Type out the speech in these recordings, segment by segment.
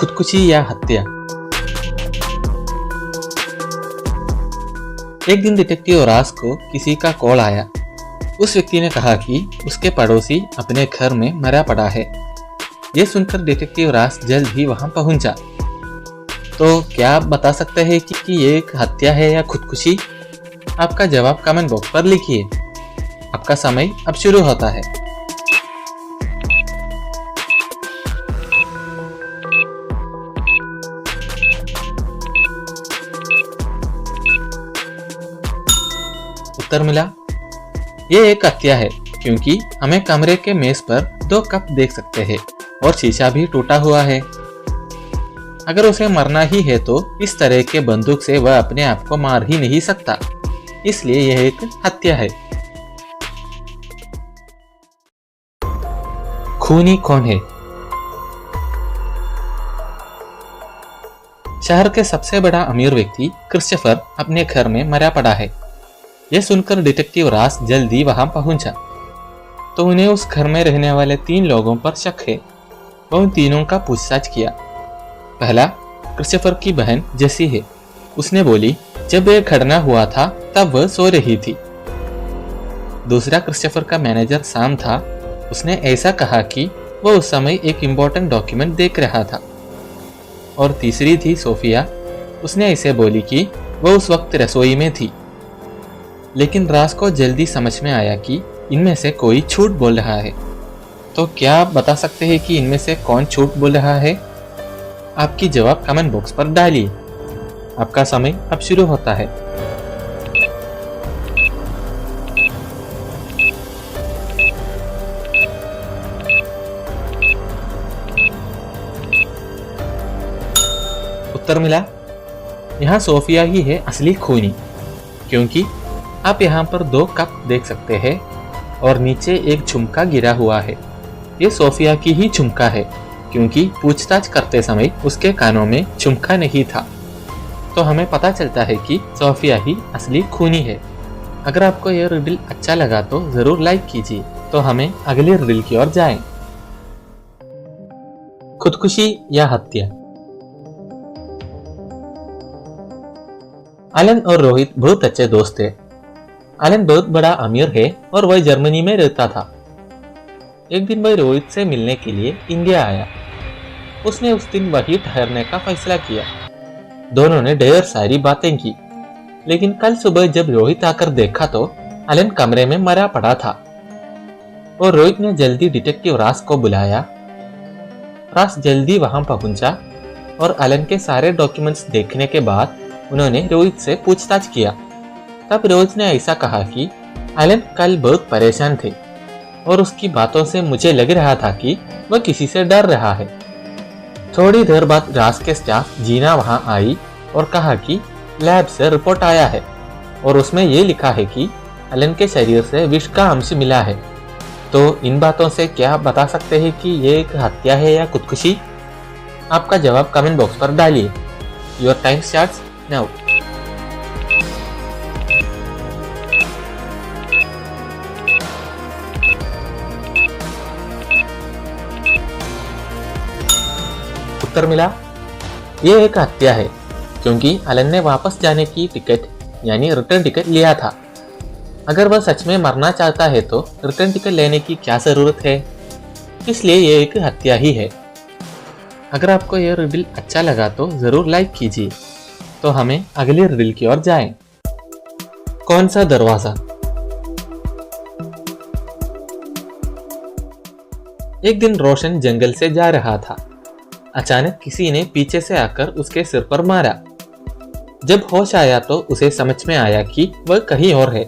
खुदकुशी या हत्या। एक दिन डिटेक्टिव रास को किसी का कॉल आया। उस व्यक्ति ने कहा कि उसके पड़ोसी अपने घर में मरा पड़ा है। यह सुनकर डिटेक्टिव रास जल्द ही वहां पहुंचा। तो क्या आप बता सकते हैं कि ये एक हत्या है या खुदकुशी? आपका जवाब कमेंट बॉक्स पर लिखिए। आपका समय अब शुरू होता है। उत्तर मिला, ये एक हत्या है क्योंकि हमें कमरे के मेज पर 2 कप देख सकते हैं और शीशा भी टूटा हुआ है। अगर उसे मरना ही है तो इस तरह के बंदूक से वह अपने आप को मार ही नहीं सकता, इसलिए यह एक हत्या है। खूनी कौन है? शहर के सबसे बड़ा अमीर व्यक्ति क्रिस्टोफर अपने घर में मरा पड़ा है। यह सुनकर डिटेक्टिव रास जल्दी वहां पहुंचा। तो उन्हें उस घर में रहने वाले 3 लोगों पर शक है। वह उन तीनों का पूछताछ किया। पहला क्रिस्टोफर की बहन जेसी है। उसने बोली जब यह घटना हुआ था तब वह सो रही थी। दूसरा क्रिस्टोफर का मैनेजर सैम था। उसने ऐसा कहा कि वह उस समय एक इम्पोर्टेंट डॉक्यूमेंट देख रहा था। और तीसरी थी सोफिया। उसने ऐसे बोली कि वह उस वक्त रसोई में थी। लेकिन रास को जल्दी समझ में आया कि इनमें से कोई झूठ बोल रहा है। तो क्या आप बता सकते हैं कि इनमें से कौन झूठ बोल रहा है? आपकी जवाब कमेंट बॉक्स पर डालिए। आपका समय अब शुरू होता है। उत्तर मिला, यहाँ सोफिया ही है असली खूनी, क्योंकि आप यहाँ पर 2 कप देख सकते हैं और नीचे एक झुमका गिरा हुआ है। ये सोफिया की ही झुमका है, क्योंकि पूछताछ करते समय उसके कानों में झुमका नहीं था। तो हमें पता चलता है कि सोफिया ही असली खूनी है। अगर आपको यह रिडल अच्छा लगा तो जरूर लाइक कीजिए। तो हमें अगली रिडल की ओर जाएं। खुदकुशी या हत्या। एलन और रोहित बहुत अच्छे दोस्त थे। एलन बहुत बड़ा अमीर है और वह जर्मनी में रहता था। एक दिन वह रोहित से मिलने के लिए इंडिया आया। उसने उस दिन वहीं ठहरने का फैसला किया। दोनों ने ढेर सारी बातें की। लेकिन कल सुबह जब रोहित आकर देखा तो एलन कमरे में मरा पड़ा था। और रोहित ने जल्दी डिटेक्टिव रास को बुलाया। रास जल्दी वहां पहुंचा और एलन के सारे डॉक्यूमेंट्स देखने के बाद उन्होंने रोहित से पूछताछ किया। तब रोहित ने ऐसा कहा कि एलन कल बहुत परेशान थे और उसकी बातों से मुझे लग रहा था कि वह किसी से डर रहा है। थोड़ी देर बाद रास के स्टाफ जीना वहां आई और कहा कि लैब से रिपोर्ट आया है और उसमें यह लिखा है कि एलन के शरीर से विष का अंश मिला है। तो इन बातों से क्या आप बता सकते हैं कि यह एक हत्या है या खुदकुशी? आपका जवाब कमेंट बॉक्स पर डालिए। Your time starts now. उत्तर मिला, यह एक हत्या है क्योंकि एलन ने वापस जाने की टिकट यानी रिटर्न टिकट लिया था। अगर वह सच में मरना चाहता है तो रिटर्न टिकट लेने की क्या जरूरत है? इसलिए यह एक हत्या ही है। अगर आपको यह रिडल अच्छा लगा तो जरूर लाइक कीजिए। तो हमें अगली रिडल की ओर जाएं। कौन सा दरवाजा? एक दिन रोशन जंगल से जा रहा था। अचानक किसी ने पीछे से आकर उसके सिर पर मारा। जब होश आया तो उसे समझ में आया कि वह कहीं और है।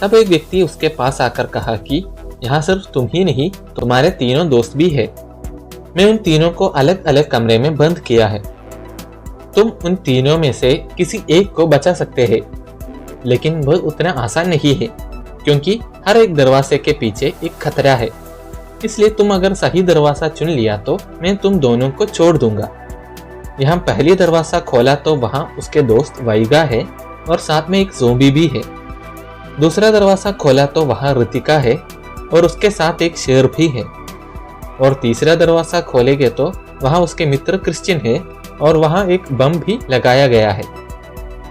तब एक व्यक्ति उसके पास आकर कहा कि यहाँ सिर्फ तुम ही नहीं, तुम्हारे 3 दोस्त भी है। मैं उन तीनों को अलग अलग कमरे में बंद किया है। तुम उन तीनों में से किसी एक को बचा सकते हैं, लेकिन वह उतना आसान नहीं है क्योंकि हर एक दरवाजे के पीछे एक खतरा है। इसलिए तुम अगर सही दरवाजा चुन लिया तो मैं तुम दोनों को छोड़ दूंगा। यहाँ पहली दरवाजा खोला तो वहाँ उसके दोस्त वाइगा है और साथ में एक ज़ोंबी भी है। दूसरा दरवाजा खोला तो वहाँ ऋतिका है और उसके साथ एक शेर भी है। और तीसरा दरवाजा खोलेंगे तो वहाँ उसके मित्र क्रिश्चियन है और वहाँ एक बम भी लगाया गया है।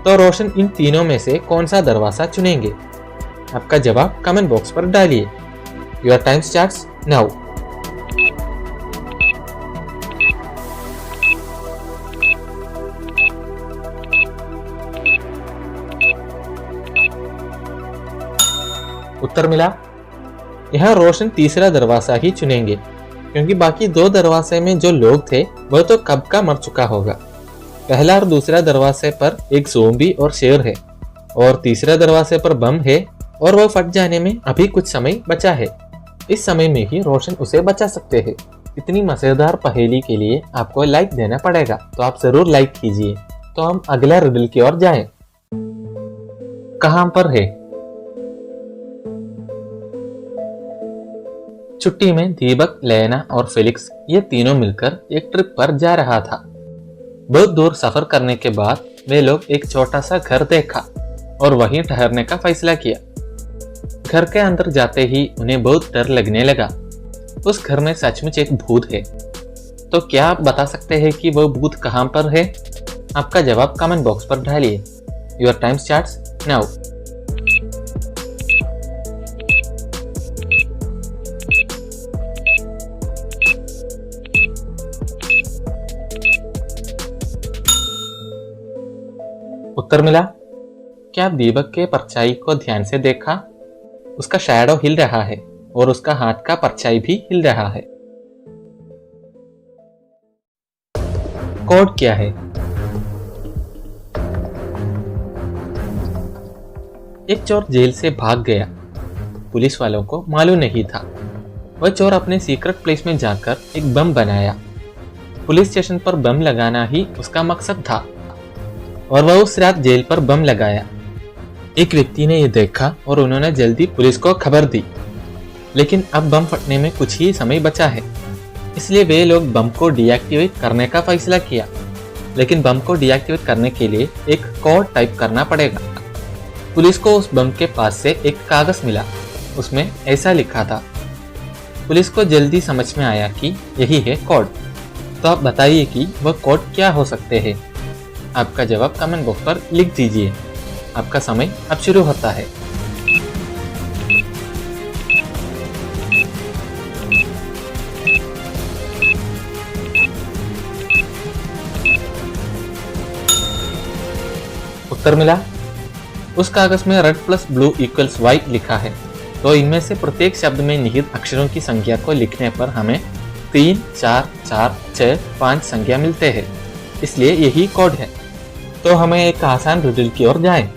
तो रोशन इन तीनों में से कौन सा दरवाजा चुनेंगे? आपका जवाब कमेंट बॉक्स पर डालिए। Your time starts now. उत्तर मिला। यहाँ रोशन तीसरा दरवाजा ही चुनेंगे क्योंकि बाकी दो दरवाजे में जो लोग थे वह तो कब का मर चुका होगा। पहला और दूसरा दरवाजे पर एक ज़ोंबी और शेर है और तीसरा दरवाजे पर बम है और वह फट जाने में अभी कुछ समय बचा है। इस समय में ही रोशन उसे बचा सकते हैं। इतनी मजेदार पहेली के लिए आपको लाइक देना पड़ेगा, तो आप जरूर लाइक कीजिए। तो हम अगला रिडल की ओर जाएं। कहां पर है? छुट्टी में दीपक, लेना और फेलिक्स ये तीनों मिलकर एक ट्रिप पर जा रहा था। बहुत दूर सफर करने के बाद वे लोग एक छोटा सा घर देखा और वहीं ठहरने का फैसला किया। घर के अंदर जाते ही उन्हें बहुत डर लगने लगा। उस घर में सचमुच एक भूत है। तो क्या आप बता सकते हैं कि वह भूत कहां पर है? आपका जवाब कमेंट बॉक्स पर डालिए। Your time starts now. उत्तर मिला। क्या दीपक के परछाई को ध्यान से देखा? उसका शैडो हिल रहा है और उसका हाथ का परछाई भी हिल रहा है। कोड क्या है? एक चोर जेल से भाग गया। पुलिस वालों को मालूम नहीं था। वह चोर अपने सीक्रेट प्लेस में जाकर एक बम बनाया। पुलिस स्टेशन पर बम लगाना ही उसका मकसद था और वह उस रात जेल पर बम लगाया। एक व्यक्ति ने यह देखा और उन्होंने जल्दी पुलिस को खबर दी। लेकिन अब बम फटने में कुछ ही समय बचा है, इसलिए वे लोग बम को डीएक्टिवेट करने का फैसला किया। लेकिन बम को डीएक्टिवेट करने के लिए एक कोड टाइप करना पड़ेगा। पुलिस को उस बम के पास से एक कागज मिला। उसमें ऐसा लिखा था। पुलिस को जल्दी समझ में आया कि यही है कोड। तो आप बताइए कि वह कोड क्या हो सकते हैं? आपका जवाब कमेंट बॉक्स पर लिख दीजिए। आपका समय अब शुरू होता है। उत्तर मिला। उस कागज में red plus blue equals white लिखा है। तो इनमें से प्रत्येक शब्द में निहित अक्षरों की संख्या को लिखने पर हमें 3, 4, 4, 6, 5 संख्या मिलते हैं। इसलिए यही कोड है। तो हमें एक आसान रिडल की ओर जाएं।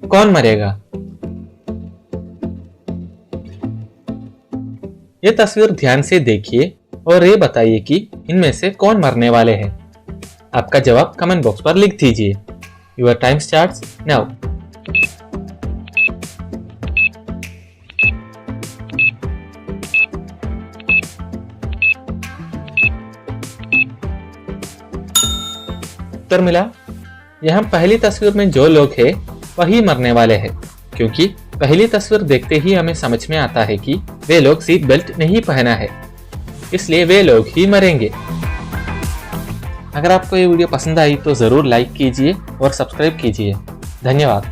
कौन मरेगा? ये तस्वीर ध्यान से देखिए और ये बताइए कि इनमें से कौन मरने वाले हैं। आपका जवाब कमेंट बॉक्स पर लिख दीजिए। Your time starts now. उत्तर मिला। यहाँ पहली तस्वीर में जो लोग हैं वही मरने वाले हैं, क्योंकि पहली तस्वीर देखते ही हमें समझ में आता है कि वे लोग सीट बेल्ट नहीं पहना है, इसलिए वे लोग ही मरेंगे। अगर आपको ये वीडियो पसंद आई तो जरूर लाइक कीजिए और सब्सक्राइब कीजिए। धन्यवाद।